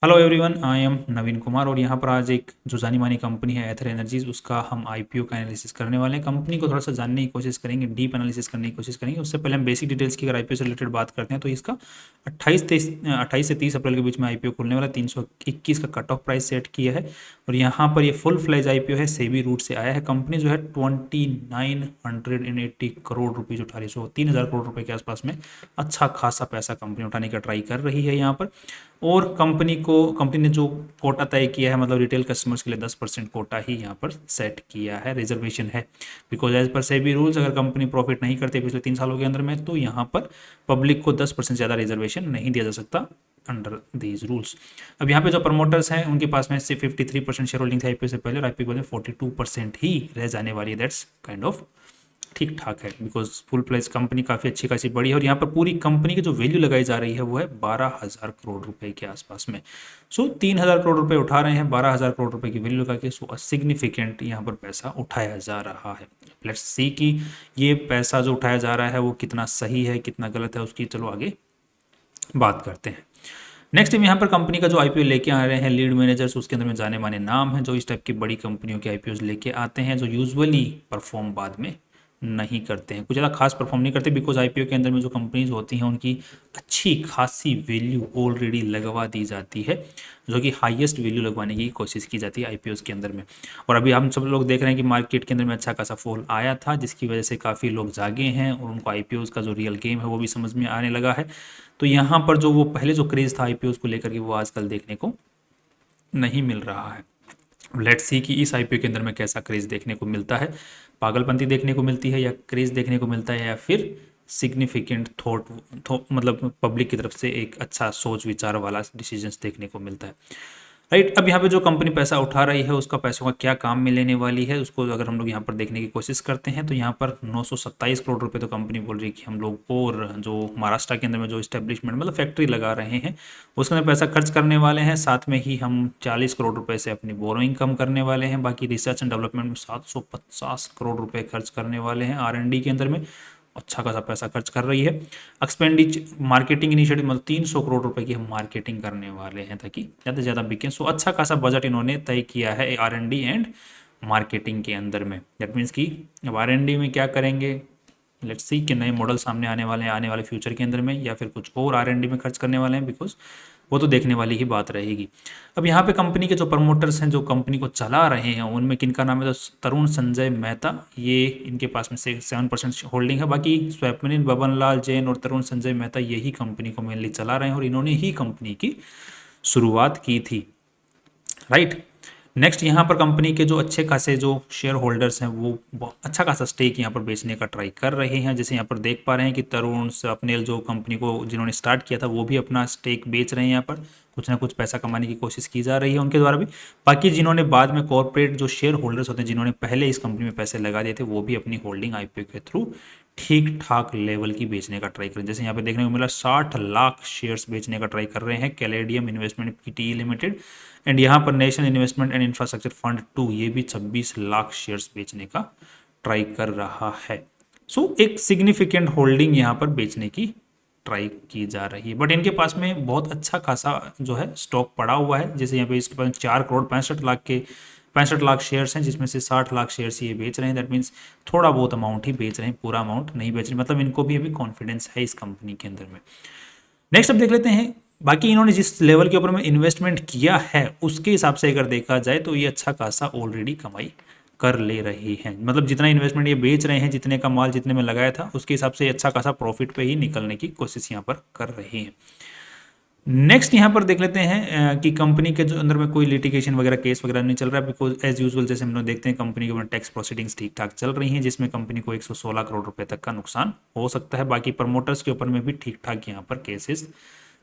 Hello everyone, I am नवीन कुमार और यहाँ पर आज एक जो जानी मानी कंपनी है एथर एनर्जीज, उसका हम आईपीओ का एनालिसिस करने वाले हैं। कंपनी को थोड़ा सा जानने की कोशिश करेंगे, डीप एनालिसिस करने की कोशिश करेंगे। उससे पहले हम बेसिक डिटेल्स की अगर आईपीओ से रिलेटेड बात करते हैं तो इसका 28 से 30 अप्रैल के बीच में आईपीओ खुलने वाला 321 का कट ऑफ प्राइस सेट किया है और यहाँ पर ये फुल फ्लैज आईपीओ है, सेबी रूट से आया है। कंपनी जो है 2980 करोड़ रुपीज़ उठा रही है, 3000 करोड़ रुपए के आसपास में अच्छा खासा पैसा कंपनी उठाने का ट्राई कर रही है यहाँ पर। और कंपनी ने जो कोटा तय किया है, मतलब रिटेल कस्टमर्स के लिए 10% कोटा ही यहाँ पर सेट किया है, रिजर्वेशन है। Because as per SEBI rules, अगर कंपनी प्रॉफिट नहीं करती पिछले 3 सालों के अंदर में, तो यहाँ पर पब्लिक को 10% ज़्यादा रिजर्वेशन नहीं दिया जा सकता अंडर दीज रूल्स। अब यहाँ पे जो प्रमोटर्स हैं उनके पास में से 53% शेयर होल्डिंग थी आईपीओ से पहले, और आईपीओ के बाद में 42% ही रह जाने वाली है। दैट्स काइंड ऑफ ठीक ठाक है, बिकॉज फुल प्लेज कंपनी काफ़ी अच्छी खासी बड़ी है और यहाँ पर पूरी कंपनी की जो वैल्यू लगाई जा रही है वो है 12,000 करोड़ रुपए के आसपास में। सो 3,000 करोड़ रुपए उठा रहे हैं, 12,000 करोड़ रुपए की वैल्यू लगा के, सो सिग्निफिकेंट यहाँ पर पैसा उठाया जा रहा है। लेट्स सी कि ये पैसा जो उठाया जा रहा है वो कितना सही है कितना गलत है, उसकी चलो आगे बात करते हैं। नेक्स्ट हम यहाँ पर कंपनी का जो आईपीओ लेके आ रहे हैं, लीड मैनेजर्स उसके अंदर में जाने माने नाम हैं जो इस टाइप की बड़ी कंपनियों के आईपीओ लेके आते हैं, जो यूजुअली परफॉर्म बाद में नहीं करते हैं, कुछ ज़्यादा खास परफॉर्म नहीं करते। बिकॉज आईपीओ के अंदर में जो कंपनीज होती हैं उनकी अच्छी खासी वैल्यू ऑलरेडी लगवा दी जाती है, जो कि हाईएस्ट वैल्यू लगवाने की कोशिश की जाती है आईपीओ के अंदर में। और अभी हम सब लोग देख रहे हैं कि मार्केट के अंदर में अच्छा खासा फॉल आया था, जिसकी वजह से काफ़ी लोग जागे हैं और उनको आईपीओ का जो रियल गेम है वो भी समझ में आने लगा है। तो यहाँ पर जो वो पहले जो क्रेज़ था आईपीओ को लेकर के, वो आजकल देखने को नहीं मिल रहा है। लेट्स सी कि इस आईपीओ के अंदर में कैसा क्रेज़ देखने को मिलता है, पागलपंती देखने को मिलती है या क्रेज़ देखने को मिलता है, या फिर सिग्निफिकेंट मतलब पब्लिक की तरफ से एक अच्छा सोच विचार वाला डिसीजंस देखने को मिलता है। राइट, अब यहाँ पे जो कंपनी पैसा उठा रही है उसका पैसों का क्या काम में लेने वाली है, उसको अगर हम लोग यहाँ पर देखने की कोशिश करते हैं तो यहाँ पर 927 करोड़ रुपए तो कंपनी बोल रही है कि हम लोग और जो महाराष्ट्र के अंदर में जो इस्टेब्लिशमेंट मतलब फैक्ट्री लगा रहे हैं उसके अंदर पैसा खर्च करने वाले हैं। साथ में ही हम 40 करोड़ रुपए से अपनी बोरोइंग कम करने वाले हैं। बाकी रिसर्च एंड डेवलपमेंट में 750 करोड़ रुपए खर्च करने वाले हैं। R&D के अंदर में अच्छा खासा पैसा खर्च कर रही है। एक्सपेंडिचर मार्केटिंग इनिशिएटिव मतलब 300 करोड़ रुपए की हम मार्केटिंग करने वाले हैं ताकि ज़्यादा से ज़्यादा बिकें। सो अच्छा खासा बजट इन्होंने तय किया है R&D एंड मार्केटिंग के अंदर में। दैट मीन्स कि अब R&D में क्या करेंगे, लेट्स सी कि नए मॉडल सामने आने वाले हैं आने वाले फ्यूचर के अंदर में, या फिर कुछ और R&D में खर्च करने वाले हैं, बिकॉज वो तो देखने वाली ही बात रहेगी। अब यहाँ पे कंपनी के जो प्रमोटर्स हैं जो कंपनी को चला रहे हैं उनमें किनका नाम है, तो तरुण संजय मेहता, ये इनके पास में से 7% होल्डिंग है। बाकी स्वप्निल बबन लाल जैन और तरुण संजय मेहता यही कंपनी को मेनली चला रहे हैं और इन्होंने ही कंपनी की शुरुआत की थी। राइट, नेक्स्ट यहाँ पर कंपनी के जो अच्छे खासे जो शेयर होल्डर्स हैं वो अच्छा खासा स्टेक यहाँ पर बेचने का ट्राई कर रहे हैं। जैसे यहाँ पर देख पा रहे हैं कि तरुण स्वप्निल जो कंपनी को जिन्होंने स्टार्ट किया था वो भी अपना स्टेक बेच रहे हैं। यहाँ पर कुछ ना कुछ पैसा कमाने की कोशिश की जा रही है उनके द्वारा भी। बाकी जिन्होंने बाद में कॉर्पोरेट जो शेयर होल्डर्स होते हैं जिन्होंने पहले इस कंपनी में पैसे लगा दिए थे, वो भी अपनी होल्डिंग आईपीओ के थ्रू ठीक ठाक लेवल की बेचने का ट्राई करें। जैसे यहाँ पे देखने को मिला 60 लाख शेयर्स बेचने का ट्राई कर रहे हैं caladium investment PTE limited. And यहाँ पर national investment and infrastructure fund 2 ये भी 26 लाख शेयर्स बेचने का ट्राई कर रहा है। सो एक सिग्निफिकेंट होल्डिंग यहाँ पर बेचने की ट्राई की जा रही है। बट इनके पास में बहुत अच्छा खासा जो है स्टॉक पड़ा हुआ है। जैसे यहाँ पे इसके पास 4 करोड़ 65 लाख शेयर्स हैं, जिसमें से 60 लाख शेयर्स ये बेच रहे हैं। दैट मीन्स थोड़ा बहुत अमाउंट ही बेच रहे हैं, पूरा अमाउंट नहीं बेच रहे, मतलब इनको भी अभी कॉन्फिडेंस है इस कंपनी के अंदर में। नेक्स्ट अब देख लेते हैं बाकी इन्होंने जिस लेवल के ऊपर में इन्वेस्टमेंट किया है उसके हिसाब से अगर देखा जाए तो ये अच्छा खासा ऑलरेडी कमाई कर ले रही हैं। मतलब जितना इन्वेस्टमेंट ये बेच रहे हैं, जितने का माल जितने में लगाया था उसके हिसाब से अच्छा खासा प्रॉफिट पे ही निकलने की कोशिश यहाँ पर कर रही हैं। नेक्स्ट यहाँ पर देख लेते हैं कि कंपनी के जो अंदर में कोई लिटिगेशन वगैरह केस वगैरह नहीं चल रहा है। बिकॉज एज यूजुअल जैसे हम लोग देखते हैं कंपनी के ऊपर टैक्स प्रोसीडिंग्स ठीक ठाक चल रही हैं, जिसमें कंपनी को 116 करोड़ रुपए तक का नुकसान हो सकता है। बाकी प्रमोटर्स के ऊपर में भी ठीक ठाक यहाँ पर केसेस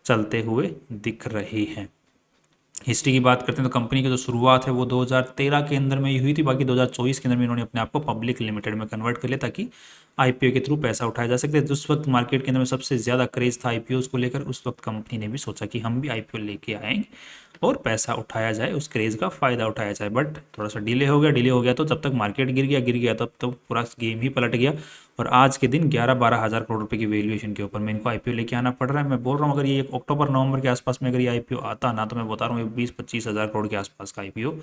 चलते हुए दिख रहे हैं। हिस्ट्री की बात करते हैं तो कंपनी की जो शुरुआत है वो 2013 के अंदर में ही हुई थी। बाकी 2024 के अंदर में इन्होंने अपने आप को पब्लिक लिमिटेड में कन्वर्ट कर लिया ताकि आईपीओ के थ्रू पैसा उठाया जा सकता है। जिस वक्त मार्केट के अंदर में सबसे ज़्यादा क्रेज था आईपीओ को लेकर, उस वक्त कंपनी ने भी सोचा कि हम भी आईपीओ लेके आएंगे और पैसा उठाया जाए, उस क्रेज़ का फ़ायदा उठाया जाए। बट थोड़ा सा डिले हो गया तो तब तक मार्केट गिर गया तब तो पूरा गेम ही पलट गया। और आज के दिन 11-12 हज़ार करोड़ रुपए की वैल्यूएशन के ऊपर में इनको आईपीओ लेके आना पड़ रहा है। मैं बोल रहा हूँ अगर ये अक्टूबर नवंबर के आसपास में अगर ये आईपीओ आता ना, तो मैं बता रहा हूँ 20-25 हज़ार करोड़ के आसपास का आईपीओ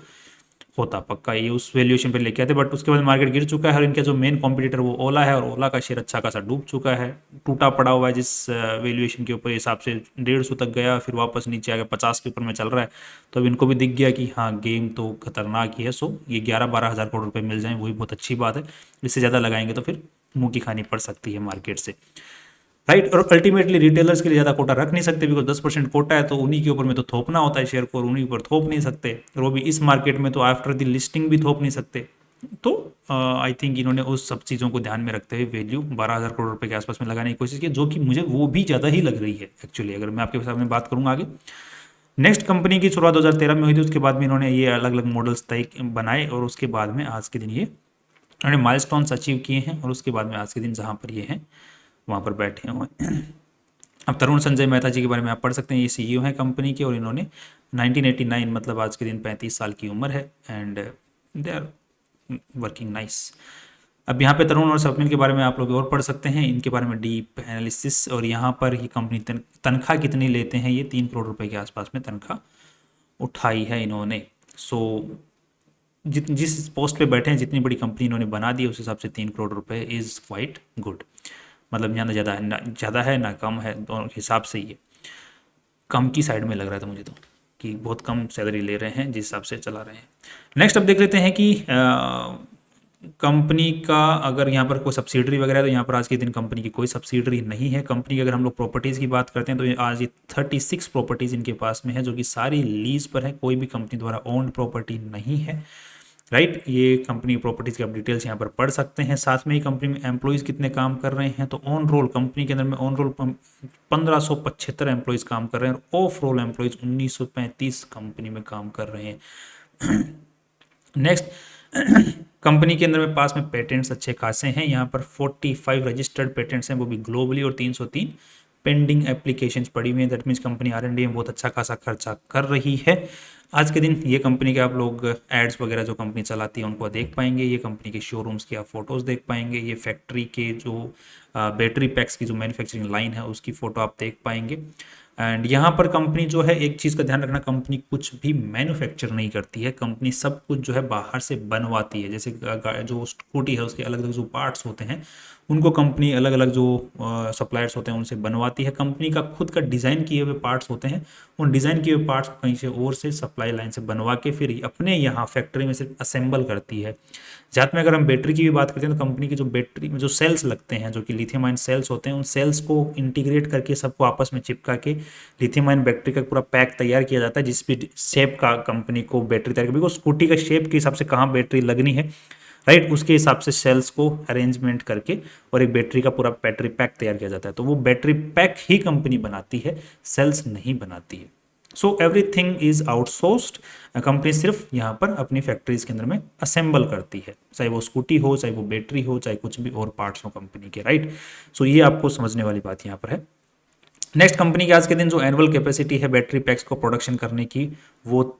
होता पक्का, ये उस वैल्यूएशन पे लेके आते। बट उसके बाद मार्केट गिर चुका है और इनका जो मेन कॉम्पिटिटर वो ओला है, और ओला का शेयर अच्छा खासा डूब चुका है, टूटा पड़ा हुआ है। जिस वैल्यूएशन के ऊपर हिसाब से 150 तक गया, फिर वापस नीचे आ गया, 50 के ऊपर में चल रहा है। तो अब इनको भी दिख गया कि हाँ गेम तो खतरनाक ही है। सो ये 11-12 हज़ार करोड़ रुपए मिल जाए वही बहुत अच्छी बात है। इससे ज़्यादा लगाएंगे तो फिर मुंह की खानी पड़ सकती है मार्केट से, राइट। और अल्टीमेटली रिटेलर्स के लिए ज़्यादा कोटा रख नहीं सकते, बिकॉज 10% कोटा है तो उन्हीं के ऊपर में तो थोपना होता है शेयर को, और उन्हीं के ऊपर थोप नहीं सकते, और वो भी इस मार्केट में तो आफ्टर द लिस्टिंग भी थोप नहीं सकते। तो आई थिंक इन्होंने उस सब चीज़ों को ध्यान में रखते हुए वैल्यू 12,000 करोड़ रुपए के आसपास में लगाने की कोशिश की, जो कि मुझे वो भी ज़्यादा ही लग रही है एक्चुअली, अगर मैं आपके सामने बात करूँगा आगे। नेक्स्ट कंपनी की शुरुआत 2013 में हुई थी, उसके बाद में इन्होंने ये अलग अलग मॉडल्स तय बनाए, और उसके बाद में आज के दिन ये इन्होंने माइलस्टोन्स अचीव किए हैं, और उसके बाद में आज के दिन जहाँ पर ये हैं वहाँ पर बैठे हुए हैं। अब तरुण संजय मेहता जी के बारे में आप पढ़ सकते हैं, ये सीईओ हैं कंपनी के, और इन्होंने 1989 मतलब आज के दिन 35 साल की उम्र है, and they are working nice. अब यहाँ पे तरुण और स्वप्निल के बारे में आप लोग और पढ़ सकते हैं, इनके बारे में डीप एनालिसिस, और यहाँ पर ही कंपनी तनख्वाह कितनी लेते हैं, ये 3 करोड़ रुपए के आसपास में तनख्वाह उठाई है इन्होंने। सो जिस पोस्ट पे बैठे हैं, जितनी बड़ी कंपनी इन्होंने बना दी, उस हिसाब से 3 करोड़ रुपए इज़ क्वाइट गुड। मतलब यहाँ ना ज़्यादा है ना कम है, दोनों हिसाब से ये कम की साइड में लग रहा था मुझे तो, कि बहुत कम सैलरी ले रहे हैं जिस हिसाब से चला रहे हैं। नेक्स्ट अब देख लेते हैं कि कंपनी का अगर यहाँ पर कोई सब्सिडरी वगैरह है, तो यहाँ पर आज के दिन कंपनी की कोई सब्सिडरी नहीं है। कंपनी की अगर हम लोग प्रॉपर्टीज़ की बात करते हैं, तो आज ये 36 प्रॉपर्टीज़ इनके पास में है, जो कि सारी लीज पर है, कोई भी कंपनी द्वारा ओन्ड प्रॉपर्टी नहीं है, राइट। ये कंपनी प्रॉपर्टीज़ की आप डिटेल्स यहाँ पर पढ़ सकते हैं। साथ में ही कंपनी में एम्प्लॉयज़ कितने काम कर रहे हैं, तो ऑन रोल कंपनी के अंदर में ऑन रोल 1575 एम्प्लॉयज़ काम कर रहे हैं, और ऑफ रोल एम्प्लॉयज़ 1935 कंपनी में काम कर रहे हैं। नेक्स्ट कंपनी के अंदर में पास में पेटेंट्स अच्छे खासे हैं, यहाँ पर 45 रजिस्टर्ड पेटेंट्स हैं, वो भी ग्लोबली, और 303 पेंडिंग एप्लीकेशंस पड़ी हुई हैं। दैट मीन्स कंपनी R&D में बहुत अच्छा खासा खर्चा कर रही है। आज के दिन ये कंपनी के आप लोग एड्स वगैरह जो कंपनी चलाती है उनको देख पाएंगे, ये कंपनी के शोरूम्स की आप फोटोज़ देख पाएंगे, ये फैक्ट्री के जो बैटरी पैक्स की जो मैन्युफैक्चरिंग लाइन है उसकी फ़ोटो आप देख पाएंगे। एंड यहाँ पर कंपनी जो है, एक चीज़ का ध्यान रखना, कंपनी कुछ भी मैन्युफैक्चर नहीं करती है, कंपनी सब कुछ जो है बाहर से बनवाती है। जैसे जो स्कूटी है उसके अलग अलग जो पार्ट्स होते हैं उनको कंपनी अलग अलग जो सप्लायर्स होते हैं उनसे बनवाती है। कंपनी का खुद का डिज़ाइन किए हुए पार्ट्स होते हैं, उन डिज़ाइन किए हुए पार्ट्स कहीं से और से सप्लाई लाइन से बनवा के फिर अपने यहाँ फैक्ट्री में से असेंबल करती है। जात में अगर हम बैटरी की भी बात करते हैं, तो कंपनी की जो बैटरी में जो सेल्स लगते हैं, जो कि लिथियम आयन सेल्स होते हैं, उन सेल्स को इंटीग्रेट करके सबको आपस में चिपका के लिथियम आयन बैटरी का पूरा पैक तैयार किया जाता है, जिस भी शेप का कंपनी को बैटरी तैयार, बिकॉज स्कूटी का शेप के हिसाब से कहाँ बैटरी लगनी है, राइट, उसके हिसाब से सेल्स को अरेंजमेंट करके और एक बैटरी का पूरा बैटरी पैक तैयार किया जाता है। तो वो बैटरी पैक ही कंपनी बनाती है, सेल्स नहीं बनाती है। So everything is outsourced. Company सिर्फ यहाँ पर अपनी फैक्ट्रीज के अंदर में असेंबल करती है, चाहे वो स्कूटी हो, चाहे वो बैटरी हो, चाहे कुछ भी और पार्ट्स हो कंपनी के, राइट। सो ये आपको समझने वाली बात यहाँ पर है। नेक्स्ट कंपनी की आज के दिन जो एनुअल कैपेसिटी है बैटरी पैक्स को प्रोडक्शन करने की, वो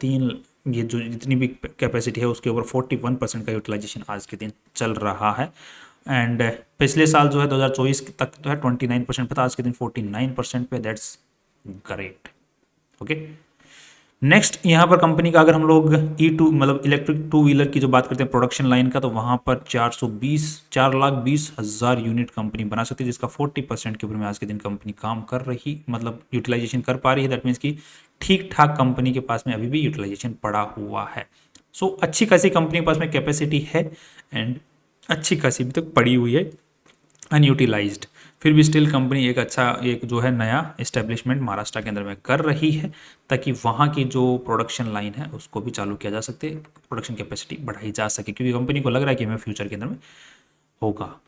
ये जो जितनी भी कैपेसिटी है उसके ऊपर 41% का यूटिलाइजेशन आज के दिन चल रहा है। एंड पिछले साल जो है 2024 तक तो है 29% पे था, आज के दिन 49% पे, दैट्स ग्रेट। ओके, नेक्स्ट यहाँ पर कंपनी का अगर हम लोग E2 मतलब इलेक्ट्रिक टू व्हीलर की जो बात करते हैं प्रोडक्शन लाइन का, तो वहाँ पर 4,20,000 यूनिट कंपनी बना सकती है, जिसका 40% के ऊपर में आज के दिन कंपनी काम कर रही, मतलब यूटिलाइजेशन कर पा रही है। दैट मीन्स कि ठीक ठाक कंपनी के पास में अभी भी यूटिलाइजेशन पड़ा हुआ है। सो अच्छी खासी कंपनी के पास में कैपेसिटी है, एंड अच्छी खासी भी तक पड़ी हुई है अनयूटिलाइज्ड। फिर भी स्टिल कंपनी एक जो है नया इस्टेब्लिशमेंट महाराष्ट्र के अंदर में कर रही है, ताकि वहाँ की जो प्रोडक्शन लाइन है उसको भी चालू किया जा सके, प्रोडक्शन कैपेसिटी बढ़ाई जा सके, क्योंकि कंपनी को लग रहा है कि हमें फ्यूचर के अंदर में होगा,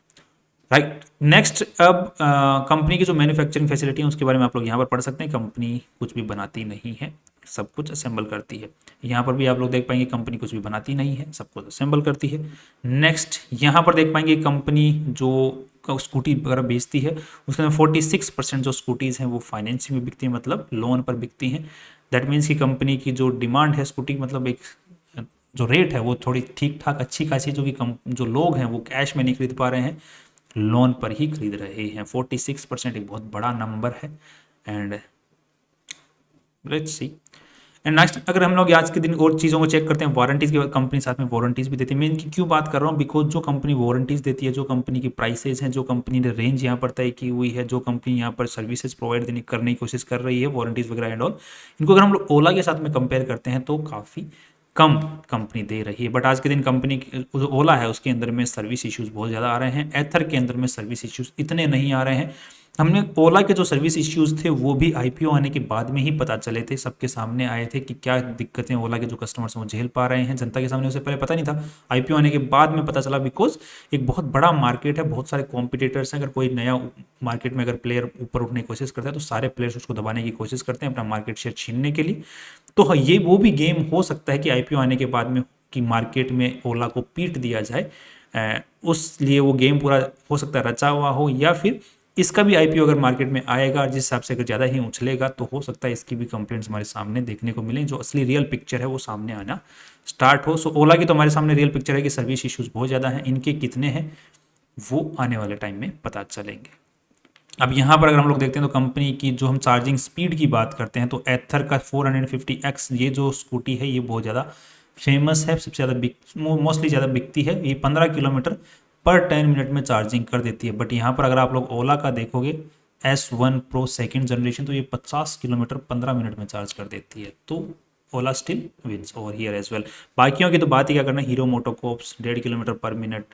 राइट। नेक्स्ट अब कंपनी की जो मैन्युफैक्चरिंग फैसिलिटी है उसके बारे में आप लोग यहाँ पर पढ़ सकते हैं। कंपनी कुछ भी बनाती नहीं है, सब कुछ असेंबल करती है। यहाँ पर भी आप लोग देख पाएंगे कंपनी कुछ भी बनाती नहीं है, सब कुछ असेंबल करती है। नेक्स्ट यहाँ पर देख पाएंगे कंपनी जो स्कूटी वगैरह बेचती है उसके अंदर 46% जो स्कूटीज़ हैं वो फाइनेंसिंग में बिकती हैं, मतलब लोन पर बिकती हैं। दैट मीन्स की कंपनी की जो डिमांड है स्कूटी मतलब एक जो रेट है वो थोड़ी ठीक ठाक अच्छी खासी, जो कि कम जो लोग हैं वो कैश में नहीं खरीद पा रहे हैं, लोन पर ही खरीद रहे हैं। 46% एक बहुत बड़ा नंबर है। And let's see and next, अगर हम लोग आज के दिन और चीज़ों को चेक करते हैं, वारंटीज़ की कंपनी साथ में वारंटीज़ भी देती है। मैं इनकी क्यों बात कर रहा हूँ, बिकॉज जो कंपनी वारंटीज़ देती है, जो कंपनी की प्राइसेस हैं, जो कंपनी ने रेंज यहाँ पर तय की हुई है, जो कंपनी यहाँ पर सर्विसेज प्रोवाइड देने करने की कोशिश कर रही है, वारंटीज़ वगैरह एंड ऑल, इनको अगर हम लोग ओला के साथ में कंपेयर करते हैं तो काफ़ी कम कंपनी दे रही है। बट आज के दिन कंपनी जो ओला है उसके अंदर में सर्विस इश्यूज बहुत ज़्यादा आ रहे हैं, एथर के अंदर में सर्विस इश्यूज इतने नहीं आ रहे हैं। हमने ओला के जो सर्विस इश्यूज थे वो भी आईपीओ आने के बाद में ही पता चले थे, सबके सामने आए थे कि क्या दिक्कतें ओला के जो कस्टमर्स हैं वो झेल पा रहे हैं। जनता के सामने उससे पहले पता नहीं था, आईपीओ आने के बाद में पता चला, बिकॉज एक बहुत बड़ा मार्केट है, बहुत सारे कॉम्पिटिटर्स हैं। अगर कोई नया मार्केट में अगर प्लेयर ऊपर उठने की कोशिश करता है तो सारे प्लेयर्स उसको दबाने की कोशिश करते हैं अपना मार्केट शेयर छीनने के लिए। तो हाँ, ये वो भी गेम हो सकता है कि आईपीओ आने के बाद में कि मार्केट में ओला को पीट दिया जाए, उस लिए वो गेम पूरा हो सकता है रचा हुआ हो, या फिर इसका भी आईपीओ अगर मार्केट में आएगा जिस हिसाब से अगर ज़्यादा ही उछलेगा तो हो सकता है इसकी भी कंप्लेंट्स हमारे सामने देखने को मिलें, जो असली रियल पिक्चर है वो सामने आना स्टार्ट हो। सो ओला की तो हमारे सामने रियल पिक्चर है कि सर्विस इश्यूज बहुत ज़्यादा हैं, इनके कितने हैं वो आने वाले टाइम में पता चलेंगे। अब यहाँ पर अगर हम लोग देखते हैं तो कंपनी की जो हम चार्जिंग स्पीड की बात करते हैं तो एथर का 450X ये जो स्कूटी है ये बहुत ज़्यादा फेमस है, सबसे ज़्यादा मोस्टली ज़्यादा बिकती है। ये 15 किलोमीटर पर 10 मिनट में चार्जिंग कर देती है। बट यहाँ पर अगर आप लोग ओला का देखोगे S1 Pro सेकेंड जनरेशन तो ये 50 किलोमीटर 15 मिनट में चार्ज कर देती है। तो Ola still wins over here as well. बाकियों की तो बात ही क्या करना, हीरो मोटोकॉर्प्स 1.5 किलोमीटर पर मिनट,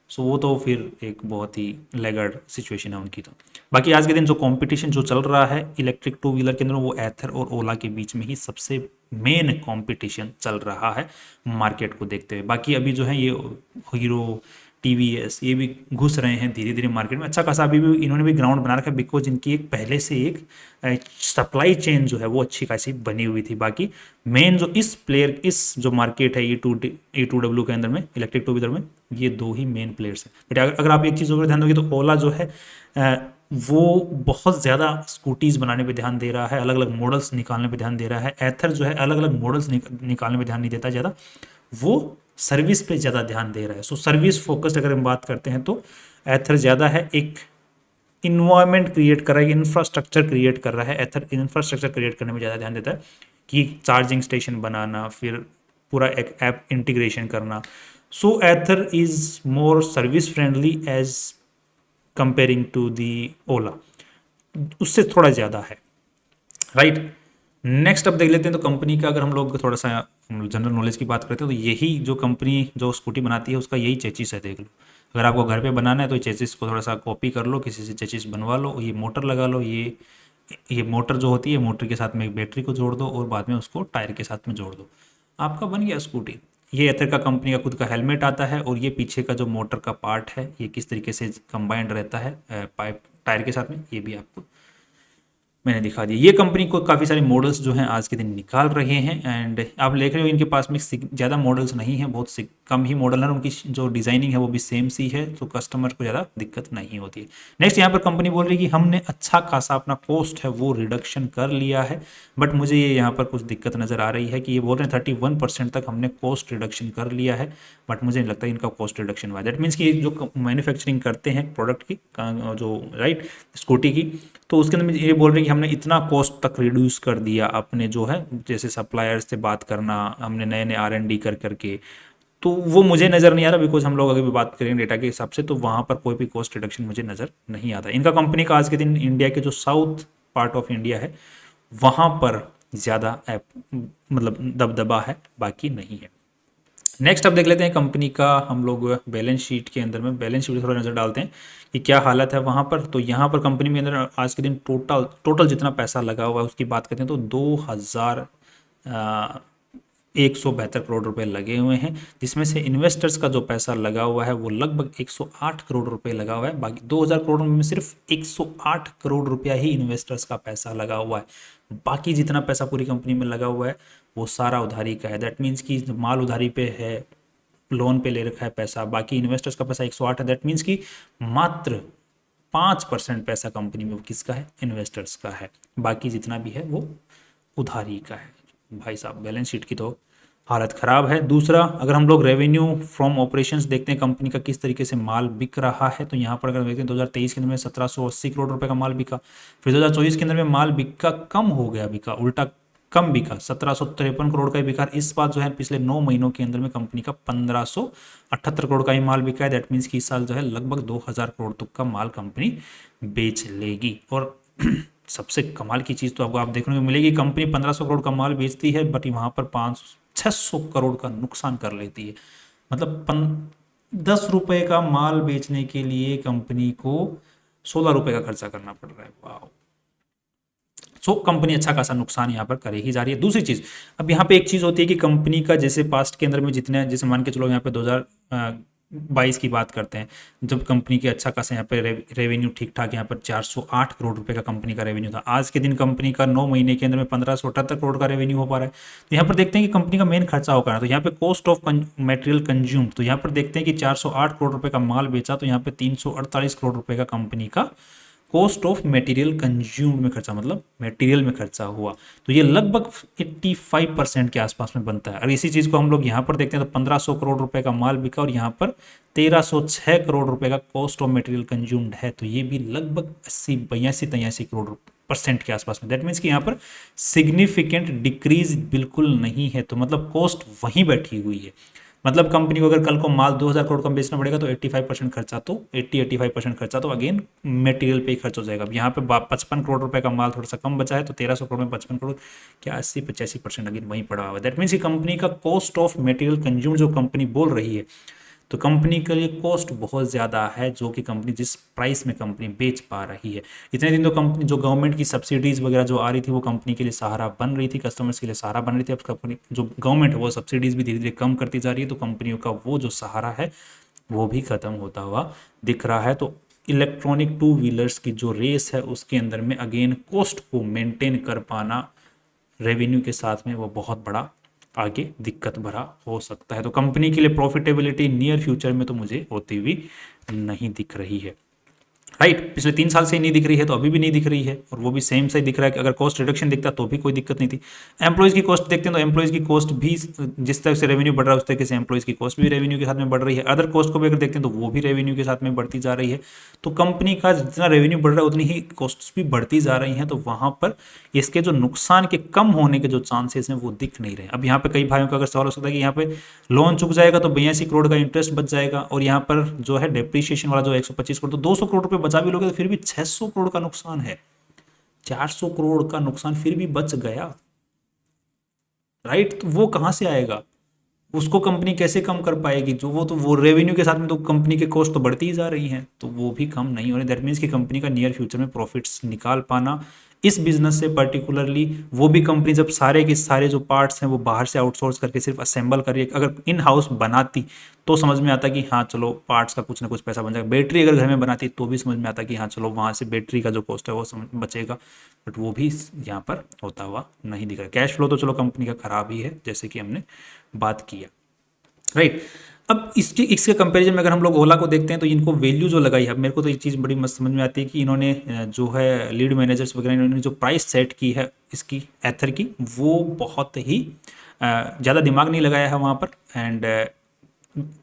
सो वो तो फिर एक बहुत ही लेगर्ड सिचुएशन है उनकी। तो बाकी आज के दिन जो कंपटीशन जो चल रहा है इलेक्ट्रिक टू व्हीलर के अंदर, वो एथर और ओला के बीच में ही सबसे मेन कंपटीशन चल रहा है मार्केट को देखते हुए। बाकी अभी जो है ये हीरो टीवीएस ये भी घुस रहे हैं धीरे धीरे मार्केट में, अच्छा खासा अभी भी इन्होंने भी ग्राउंड बना रखा है, बिकॉज इनकी एक पहले से एक सप्लाई चेन जो है वो अच्छी खासी बनी हुई थी। बाकी मेन जो इस जो मार्केट है E2W के अंदर में इलेक्ट्रिक टू व्हीलर में ये दो ही मेन प्लेयर्स हैं। बट अगर आप एक चीज़ और ध्यान दोगे तो ओला जो है वो बहुत ज़्यादा स्कूटीज़ बनाने पे ध्यान दे रहा है, अलग अलग मॉडल्स निकालने पे ध्यान दे रहा है। एथर जो है अलग अलग मॉडल्स निकालने पे ध्यान नहीं देता ज़्यादा, वो सर्विस पे ज़्यादा ध्यान दे रहा है। सो सर्विस फोकस्ड अगर हम बात करते हैं तो एथर ज़्यादा है, एक इन्वायरमेंट क्रिएट कर रहा है, इंफ्रास्ट्रक्चर क्रिएट कर रहा है। एथर इंफ्रास्ट्रक्चर क्रिएट करने में ज़्यादा ध्यान देता है कि चार्जिंग स्टेशन बनाना, फिर पूरा एक ऐप इंटीग्रेशन करना। So Ather is more service friendly as comparing to the Ola, उससे थोड़ा ज़्यादा है, राइट। नेक्स्ट अब देख लेते हैं तो कंपनी का अगर हम लोग थोड़ा सा जनरल नॉलेज की बात करते हैं तो यही जो कंपनी जो स्कूटी बनाती है उसका यही चेचिस है, देख लो। अगर आपको घर पे बनाना है तो चेचिस को थोड़ा सा कॉपी कर लो, किसी से चेचिस बनवा लो, ये मोटर लगा लो, ये मोटर जो होती है मोटर के साथ में एक बैटरी को जोड़ दो और बाद में उसको टायर के साथ में जोड़ दो, आपका बन गया स्कूटी। ये एथर का कंपनी का खुद का हेलमेट आता है और ये पीछे का जो मोटर का पार्ट है ये किस तरीके से कंबाइंड रहता है पाइप टायर के साथ में, ये भी आपको मैंने दिखा दिया। ये कंपनी को काफ़ी सारे मॉडल्स जो हैं आज के दिन निकाल रहे हैं एंड आप देख रहे हो इनके पास में ज़्यादा मॉडल्स नहीं हैं, बहुत से कम ही मॉडल है, उनकी जो डिज़ाइनिंग है वो भी सेम सी है, तो कस्टमर को ज़्यादा दिक्कत नहीं होती है। नेक्स्ट यहाँ पर कंपनी बोल रही है कि हमने अच्छा खासा अपना कॉस्ट है वो रिडक्शन कर लिया है, बट मुझे ये यहाँ पर कुछ दिक्कत नज़र आ रही है कि ये बोल रहे हैं 31% तक हमने कॉस्ट रिडक्शन कर लिया है, बट मुझे नहीं लगता इनका कॉस्ट रिडक्शन हुआ। दैट मीन्स कि जो मैन्युफैक्चरिंग करते हैं प्रोडक्ट की जो राइट स्कूटी की, तो उसके अंदर ये बोल रहे हैं कि हमने इतना कॉस्ट तक रिड्यूस कर दिया अपने जो है, जैसे सप्लायर्स से बात करना, हमने नए नए R&D कर करके, तो वो मुझे नज़र नहीं आ रहा, बिकॉज हम लोग अगर भी बात करें डेटा के हिसाब से तो वहाँ पर कोई भी कॉस्ट रिडक्शन मुझे नज़र नहीं आता। इनका कंपनी का आज के दिन इंडिया के जो साउथ पार्ट ऑफ इंडिया है वहाँ पर ज़्यादा ऐप मतलब दबदबा है, बाकी नहीं है। नेक्स्ट अब देख लेते हैं कंपनी का हम लोग बैलेंस शीट के अंदर में, बैलेंस शीट थोड़ा नज़र डालते हैं कि क्या हालत है वहाँ पर। तो यहाँ पर कंपनी में अंदर आज के दिन टोटल जितना पैसा लगा हुआ है उसकी बात करते हैं तो 2,172 करोड़ रुपए लगे हुए हैं, जिसमें से इन्वेस्टर्स का जो पैसा लगा हुआ है वो लगभग 108 करोड़ रुपए लगा हुआ है। बाकी 2,000 करोड़ में सिर्फ 108 करोड़ रुपया ही इन्वेस्टर्स का पैसा लगा हुआ है, बाकी जितना पैसा पूरी कंपनी में लगा हुआ है वो सारा उधारी का है। दैट मीन्स कि माल उधारी पे है, लोन पे ले रखा है पैसा, बाकी इन्वेस्टर्स का पैसा 108 है। दैट मीन्स कि मात्र 5% पैसा कंपनी में वो किसका है, इन्वेस्टर्स का है, बाकी जितना भी है वो उधारी का है। भाई साहब बैलेंस शीट की तो हालत ख़राब है। दूसरा, अगर हम लोग रेवेन्यू फ्रॉम ऑपरेशंस देखते हैं कंपनी का किस तरीके से माल बिक रहा है, तो यहाँ पर अगर देखते हैं 2023 के अंदर में 1780 करोड़ रुपए का माल बिका, फिर 2024 के अंदर में माल बिका कम हो गया, बिका उल्टा कम बिका, 1753 करोड़ का ही बिका। इस बार जो है पिछले 9 महीनों के अंदर में कंपनी का 1578 करोड़ का ही माल बिका है। दैट मीन्स कि इस साल जो है लगभग 2000 करोड़ तक का माल कंपनी बेच लेगी। और सबसे कमाल की चीज़ तो आपको आप देखने को मिलेगी, कंपनी 1500 करोड़ का माल बेचती है बट वहाँ पर 600 करोड़ का नुकसान कर लेती है। मतलब 10 रुपए का माल बेचने के लिए कंपनी को 16 रुपए का खर्चा करना पड़ रहा है। वाह। सो कंपनी अच्छा खासा नुकसान यहाँ पर करे ही जा रही है। दूसरी चीज़, अब यहाँ पे एक चीज़ होती है कि कंपनी का जैसे पास्ट के अंदर में जितने, जैसे मान के चलो यहाँ पे 2022 की बात करते हैं, जब कंपनी के अच्छा खासा यहाँ पे रेवेन्यू ठीक ठाक यहाँ पर 408 करोड़ रुपए का कंपनी का रेवेन्यू था। आज के दिन कंपनी का 9 महीने के अंदर में 1578 करोड़ का रेवेन्यू हो पा रहा है। तो यहाँ पर देखते हैं कि कंपनी का मेन खर्चा होगा ना, तो यहाँ पे कॉस्ट ऑफ मटेरियल कंज्यूम, तो यहाँ पर देखते हैं कि 408 करोड़ रुपए का माल बेचा, तो यहाँ पे 348 करोड़ रुपए का कंपनी का कॉस्ट ऑफ मटेरियल कंज्यूम में खर्चा, मतलब मटेरियल में खर्चा हुआ। तो ये लगभग 85% के आसपास में बनता है। और इसी चीज़ को हम लोग यहाँ पर देखते हैं तो 1500 करोड़ रुपए का माल बिका और यहाँ पर 1306 करोड़ रुपए का कॉस्ट ऑफ मटेरियल कंज्यूम्ड है। तो ये भी लगभग 82-83 करोड़ % के आसपास में। दैट मीन्स कि यहाँ पर सिग्निफिकेंट डिक्रीज बिल्कुल नहीं है। तो मतलब कॉस्ट वहीं बैठी हुई है। मतलब कंपनी को अगर कल को माल 2000 करोड़ का बेचना पड़ेगा तो 85% खर्चा तो 80-85% खर्चा तो अगेन मटेरियल पे ही खर्च हो जाएगा। अब यहाँ पे 55 करोड़ रुपए का माल थोड़ा सा कम बचा है, तो 1300 करोड़ में 55 करोड़ क्या 80-85% अगेन वहीं पड़ा हुआ है। दैट मीन्स कि कंपनी का कॉस्ट ऑफ मटेरियल कंज्यूम जो कंपनी बोल रही है, तो कंपनी के लिए कॉस्ट बहुत ज़्यादा है जो कि कंपनी जिस प्राइस में कंपनी बेच पा रही है। इतने दिन तो कंपनी जो गवर्नमेंट की सब्सिडीज़ वगैरह जो आ रही थी वो कंपनी के लिए सहारा बन रही थी, कस्टमर्स के लिए सहारा बन रही थी। अब कंपनी जो गवर्नमेंट है वो सब्सिडीज़ भी धीरे धीरे कम करती जा रही है, तो कंपनियों का वो जो सहारा है वो भी ख़त्म होता हुआ दिख रहा है। तो इलेक्ट्रॉनिक टू व्हीलर्स की जो रेस है उसके अंदर में अगेन कॉस्ट को मेंटेन कर पाना रेवेन्यू के साथ में वो बहुत बड़ा आगे दिक्कत भरा हो सकता है। तो कंपनी के लिए प्रॉफिटेबिलिटी नियर फ्यूचर में तो मुझे होती हुई नहीं दिख रही है। राइट, पिछले 3 साल से ही नहीं दिख रही है, तो अभी भी नहीं दिख रही है, और वो भी सेम से दिख रहा है कि अगर कॉस्ट रिडक्शन दिखता तो भी कोई दिक्कत नहीं थी। एम्प्लॉयज़ की कॉस्ट देखते हैं तो एम्प्लॉयज़ की कॉस्ट भी जिस तरह से रेवेन्यू बढ़ रहा है उस तरीके से एम्प्लॉयज़ की कॉस्ट भी रेवेन्यू के साथ में बढ़ रही है। अदर कॉस्ट को भी अगर देखते हैं तो वो भी रेवेन्यू के साथ में बढ़ती जा रही है। तो कंपनी का जितना रेवेन्यू बढ़ रहा है उतनी ही कॉस्ट भी बढ़ती जा रही हैं। तो वहाँ पर इसके जो नुकसान के कम होने के जो चांसेस हैं वो दिख नहीं रहे। अब यहाँ पे कई भाइयों का अगर सवाल हो सकता है कि यहाँ पे लोन चुक जाएगा तो 82 करोड़ का इंटरेस्ट बच जाएगा, और यहाँ पर जो है डेप्रीशिएशन वाला जो 125 करोड़, तो 200 करोड़ रुपए बचा भी लोगे तो फिर भी 600 करोड़ का नुकसान है, 400 करोड़ का नुकसान फिर भी बच गया। राइट, तो वो कहाँ से आएगा, उसको कंपनी कैसे कम कर पाएगी? जो वो रेवेन्यू के साथ में तो कंपनी के कॉस्ट तो बढ़ती ही जा रही हैं, तो वो भी कम नहीं हो रही। दैट मीन्स कि कंपनी का नियर फ्यूचर में प्रॉफिट्स निकाल पाना इस बिजनेस से पर्टिकुलरली, वो भी कंपनी जब सारे के सारे जो पार्ट्स हैं वो बाहर से आउटसोर्स करके सिर्फ असेंबल करिए, अगर इन हाउस बनाती तो समझ में आता कि हाँ चलो पार्ट्स का कुछ ना कुछ पैसा बन जाएगा। बैटरी अगर घर में बनाती तो भी समझ में आता कि हाँ चलो वहाँ से बैटरी का जो कॉस्ट है वो बचेगा, बट वो भी यहाँ पर होता हुआ नहीं दिख रहा। कैश फ्लो तो चलो कंपनी का खराब ही है जैसे कि हमने बात किया। राइट, अब इसके कंपैरिजन में अगर हम लोग ओला को देखते हैं तो इनको वैल्यू जो लगाई है, मेरे को तो ये चीज़ बड़ी मस्त समझ में आती है कि इन्होंने जो है लीड मैनेजर्स वगैरह इन्होंने जो प्राइस सेट की है इसकी एथर की, वो बहुत ही ज़्यादा दिमाग नहीं लगाया है वहाँ पर। एंड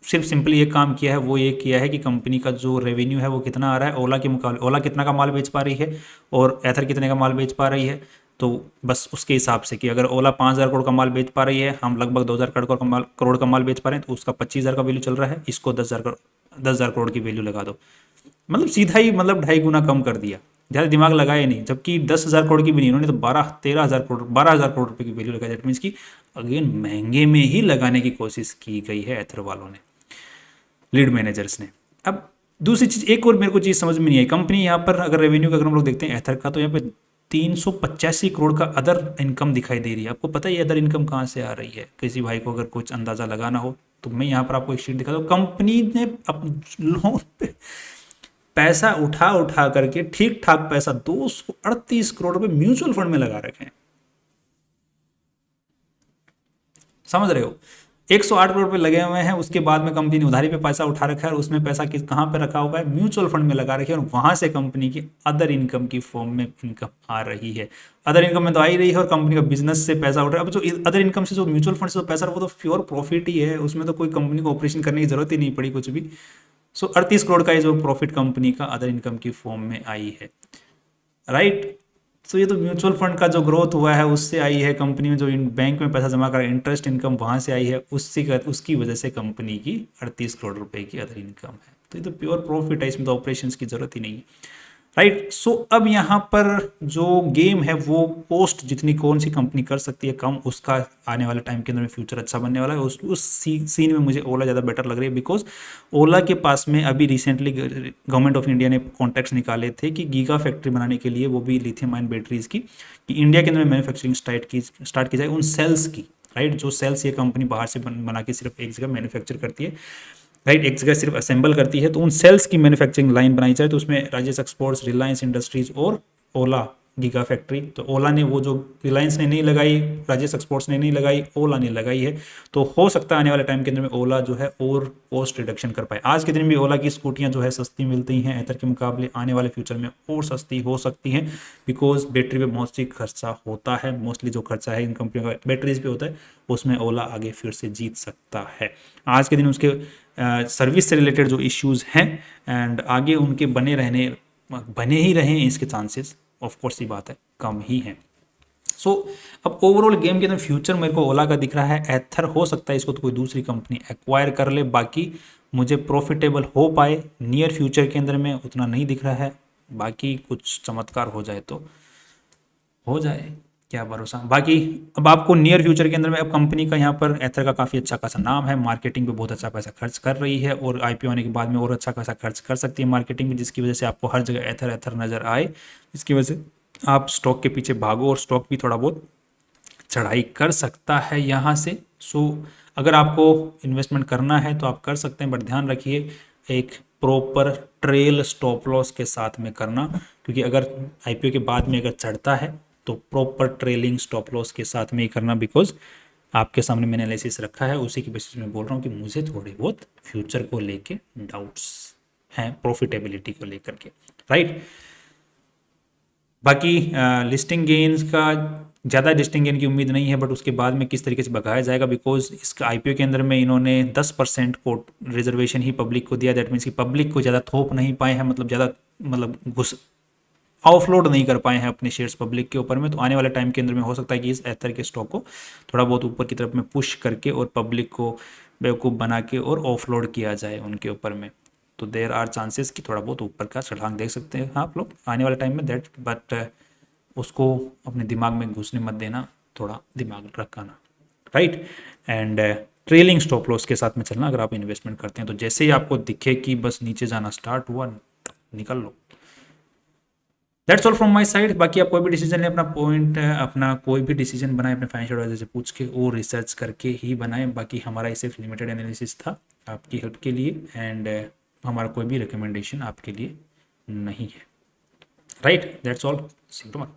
सिर्फ सिंपली ये काम किया है, वो ये किया है कि कंपनी का जो रेवेन्यू है वो कितना आ रहा है ओला के मुकाबले, ओला कितना का माल बेच पा रही है और एथर कितने का माल बेच पा रही है, तो बस उसके हिसाब से कि अगर ओला 5000 करोड़ का माल बेच पा रही है, हम लगभग 2000 करोड़ का माल बेच पा रहे हैं, तो उसका 25000 का वैल्यू चल रहा है, इसको 10,000 करोड़ की वैल्यू लगा दो। मतलब सीधा ही मतलब 2.5 गुना कम कर दिया, ज़्यादा दिमाग लगाया नहीं। जबकि 10,000 करोड़ की भी नहीं, इन्होंने तो 12,000 करोड़ रुपए की वैल्यू लगाई। दैट मीन्स कि अगेन महंगे में ही लगाने की कोशिश की गई है एथर वालों ने, लीड मैनेजर्स ने। अब दूसरी चीज़ एक और मेरे को चीज़ समझ में नहीं आई, कंपनी यहाँ पर अगर रेवेन्यू का अगर हम लोग देखते हैं एथर का, तो यहाँ पे 385 करोड़ का अदर इनकम दिखाई दे रही है। आपको पता है ये अदर इनकम कहाँ से आ रही है? किसी भाई को अगर कुछ अंदाज़ा लगाना हो तो मैं यहाँ पर आपको एक शीट दिखा दूँ। कंपनी ने लोन पे पैसा उठा उठा करके ठीक ठाक पैसा 238 करोड़ रुपए म्यूचुअल फंड में लगा रखे हैं। समझ रहे हो? 108 करोड़ रुपए लगे हुए हैं, उसके बाद में कंपनी ने उधारी पे पैसा उठा रखा है और उसमें पैसा किस कहाँ पे रखा हुआ है, म्यूचुअल फंड में लगा रखी है, और वहां से कंपनी की अदर इनकम की फॉर्म में इनकम आ रही है। अदर इनकम में तो आ ही रही है और कंपनी का बिजनेस से पैसा उठ रहा है। अब जो अदर इनकम से जो म्यूचुअल फंड से जो पैसा, वो तो प्योर प्रॉफिट ही है, उसमें तो कोई कंपनी को ऑपरेशन करने की जरूरत ही नहीं पड़ी कुछ भी। सो 38 करोड़ का ये जो प्रॉफिट कंपनी का अदर इनकम की फॉर्म में आई है, राइट। तो ये तो म्यूचुअल फंड का जो ग्रोथ हुआ है उससे आई है, कंपनी में जो बैंक में पैसा जमा कर इंटरेस्ट इनकम वहां से आई है, उसकी वजह से कंपनी की 38 करोड़ रुपए की अदर इनकम है। तो ये तो प्योर प्रॉफिट है, इसमें तो ऑपरेशंस की जरूरत ही नहीं है, राइट। सो अब यहाँ पर जो गेम है वो पोस्ट जितनी कौन सी कंपनी कर सकती है कम, उसका आने वाले टाइम के अंदर में फ्यूचर अच्छा बनने वाला है। उस सीन में मुझे ओला ज़्यादा बेटर लग रही है, बिकॉज ओला के पास में अभी रिसेंटली गवर्नमेंट ऑफ इंडिया ने कॉन्ट्रैक्ट्स निकाले थे कि गीगा फैक्ट्री बनाने के लिए, वो भी लिथियम आयन बैटरीज की, कि इंडिया के अंदर में मैन्युफैक्चरिंग स्टार्ट की जाए उन सेल्स की, राइट। जो सेल्स ये कंपनी बाहर से बना के सिर्फ एक जगह मैन्युफैक्चर करती है, राइट, एक जगह सिर्फ असेंबल करती है, तो उन सेल्स की मैन्युफैक्चरिंग लाइन बनाई जाए। तो उसमें राजेश एक्सपोर्ट्स, रिलायंस इंडस्ट्रीज और ओला गीगा फैक्ट्री, तो ओला ने वो जो रिलायंस ने नहीं लगाई, राजेश एक्सपोर्ट्स ने नहीं लगाई, ओला ने लगाई है। तो हो सकता है आने वाले टाइम के अंदर में ओला जो है और कॉस्ट रिडक्शन कर पाए। आज के दिन भी ओला की स्कूटियां जो है सस्ती मिलती हैं एथर के मुकाबले, आने वाले फ्यूचर में और सस्ती हो सकती हैं, बिकॉज बैटरी पे बहुत सी खर्चा होता है। मोस्टली जो खर्चा है इन कंपनियों का बैटरीज पे होता है, उसमें ओला आगे फिर से जीत सकता है। आज के दिन उसके सर्विस से रिलेटेड जो इश्यूज हैं एंड आगे उनके बने ही रहे इसके चांसेस ऑफ कोर्स ही बात है कम ही है। सो अब ओवरऑल गेम के अंदर फ्यूचर मेरे को ओला का दिख रहा है, एथर हो सकता है इसको तो कोई दूसरी कंपनी एक्वायर कर ले, बाकी मुझे प्रॉफिटेबल हो पाए नियर फ्यूचर के अंदर में उतना नहीं दिख रहा है। बाकी कुछ चमत्कार हो जाए तो हो जाए, क्या भरोसा। बाकी अब आपको नियर फ्यूचर के अंदर में अब कंपनी का यहाँ पर एथर का काफ़ी अच्छा खासा नाम है, मार्केटिंग पे बहुत अच्छा पैसा खर्च कर रही है और आईपीओ आने के बाद में और अच्छा खासा खर्च कर सकती है मार्केटिंग में, जिसकी वजह से आपको हर जगह एथर एथर नज़र आए, जिसकी वजह से आप स्टॉक के पीछे भागो और स्टॉक भी थोड़ा बहुत चढ़ाई कर सकता है यहाँ से। सो अगर आपको इन्वेस्टमेंट करना है तो आप कर सकते हैं, बट ध्यान रखिए एक प्रॉपर ट्रेल स्टॉप लॉस के साथ में करना, क्योंकि अगर आईपीओ के बाद में अगर चढ़ता है तो प्रॉपर ट्रेलिंग स्टॉप लॉस के साथ में ही करना, बिकॉज आपके सामने मैंने एनालिसिस रखा है, उसी की बेसिस में बोल रहा हूँ कि मुझे थोड़े बहुत फ्यूचर को लेके डाउट्स हैं, प्रॉफिटेबिलिटी को लेकर के, राइट। बाकी लिस्टिंग गेन्स का ज़्यादा लिस्टिंग गेन की उम्मीद नहीं है, बट उसके बाद में किस तरीके से भगाया जाएगा, बिकॉज इसका आईपीओ के अंदर में इन्होंने 10% को रिजर्वेशन ही पब्लिक को दिया। दैट मीन्स कि पब्लिक को ज़्यादा थोप नहीं पाए हैं, मतलब ज़्यादा मतलब घुस ऑफलोड नहीं कर पाए हैं अपने शेयर्स पब्लिक के ऊपर में। तो आने वाले टाइम के अंदर में हो सकता है कि इस एथर के स्टॉक को थोड़ा बहुत ऊपर की तरफ में पुश करके और पब्लिक को बेवकूफ़ बना के और ऑफलोड किया जाए उनके ऊपर में। तो देर आर चांसेस कि थोड़ा बहुत ऊपर का छलांग देख सकते हैं आप लोग आने वाले टाइम में, दैट बट उसको अपने दिमाग में घुसने मत देना, थोड़ा दिमाग रखना, right. And trailing stop loss के साथ में चलना अगर आप इन्वेस्टमेंट करते हैं तो। जैसे ही आपको दिखे कि बस नीचे जाना स्टार्ट हुआ, निकल लो। That's all from my side. बाकी आप कोई भी डिसीजन लें, अपना पॉइंट अपना कोई भी डिसीजन बनाए अपने फाइनेंशियल एडवाइजर से पूछ के और रिसर्च करके ही बनाएं। बाकी हमारा सिर्फ लिमिटेड एनालिसिस था आपकी हेल्प के लिए, एंड हमारा कोई भी रिकमेंडेशन आपके लिए नहीं है, right. That's all, see you tomorrow.